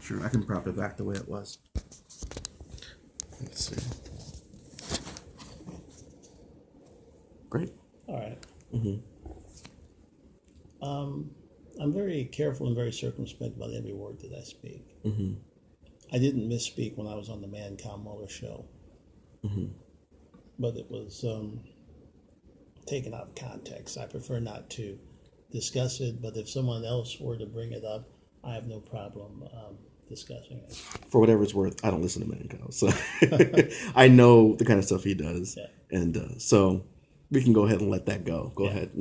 Sure, I can prop it back the way it was. Let's see. Great. All right. I'm very careful and very circumspect about every word that I speak. I didn't misspeak when I was on the Mancow Mueller show, but it was taken out of context. I prefer not to discuss it, but if someone else were to bring it up, I have no problem discussing it. For whatever it's worth, I don't listen to Mancow, so I know the kind of stuff he does, and so we can go ahead and let that go. Go ahead.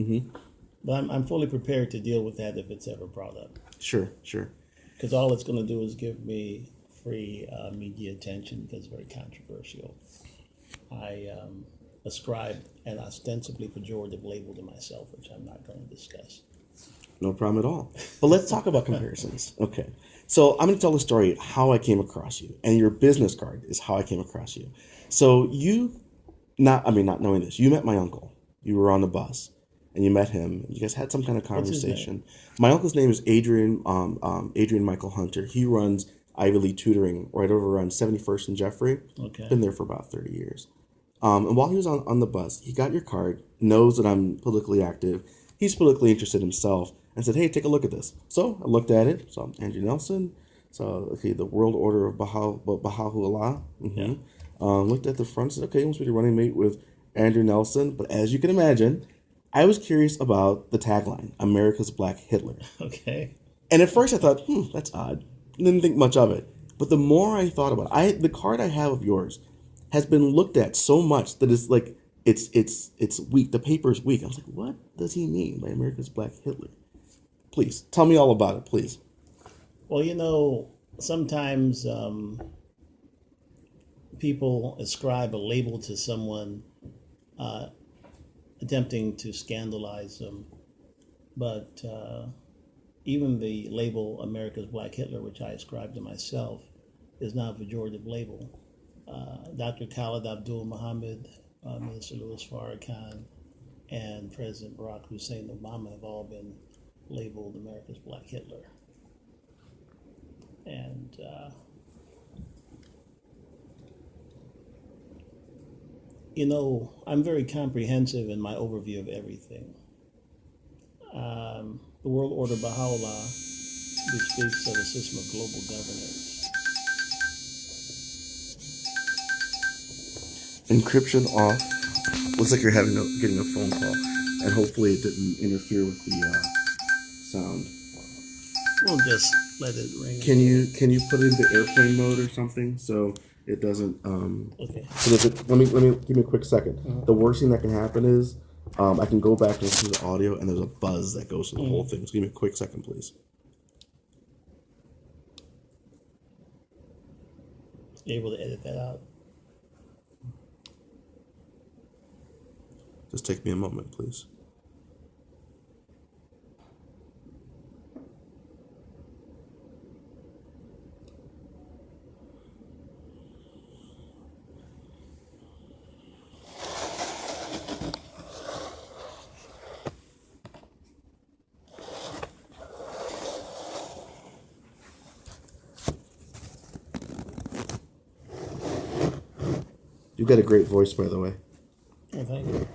But I'm fully prepared to deal with that if it's ever brought up. Sure. Because all it's going to do is give me free media attention because it's very controversial. I ascribed an ostensibly pejorative label to myself, which I'm not going to discuss. No problem at all. But let's talk about comparisons. Okay. So I'm going to tell the story how I came across you, and your business card is how I came across you. So not knowing this, you met my uncle. You were on the bus, and you met him. You guys had some kind of conversation. My uncle's name is Adrian Michael Hunter. He runs Ivy League tutoring right over on 71st and Jeffrey. Okay. Been there for about 30 years. And while he was on the bus, he got your card, knows that I'm politically active. He's politically interested himself, and said, hey, take a look at this. So I looked at it. Saw Andrew Nelson. Saw, the World Order of Baha'u'llah. Looked at the front, said, okay, he wants me to running mate with Andrew Nelson. But as you can imagine, I was curious about the tagline, America's Black Hitler. Okay. And at first I thought, that's odd. Didn't think much of it. But the more I thought about it, the card I have of yours has been looked at so much that it's like, it's weak. The paper is weak. I was like, what does he mean by America's Black Hitler? Please, tell me all about it, please. Well, sometimes people ascribe a label to someone attempting to scandalize them. But even the label America's Black Hitler, which I ascribe to myself, is not a pejorative label. Dr. Khalid Abdul Muhammad, Minister Louis Farrakhan, and President Barack Hussein Obama have all been labeled America's Black Hitler. And I'm very comprehensive in my overview of everything. The World Order Baha'u'llah, which speaks of a system of global governance. Encryption off. Looks like you're getting a phone call, and hopefully it didn't interfere with the sound. We'll just let it ring. Can you put it into airplane mode or something so it doesn't? Okay. So let me give me a quick second. The worst thing that can happen is I can go back and listen to the audio, and there's a buzz that goes through the whole thing. So give me a quick second, please. You able to edit that out? Just take me a moment, please. You've got a great voice, by the way. Oh, thank you.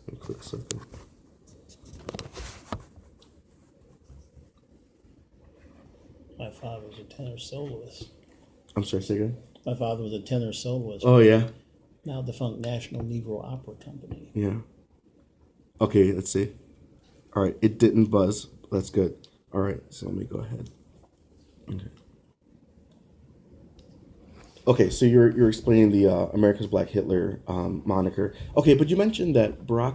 A quick second. My father was a tenor soloist. I'm sorry, say again? My father was a tenor soloist. Oh, yeah? Now defunct National Negro Opera Company. Yeah. Okay, let's see. All right, it didn't buzz. That's good. All right, so let me go ahead. Okay, so you're explaining the America's Black Hitler moniker. Okay, but you mentioned that Barack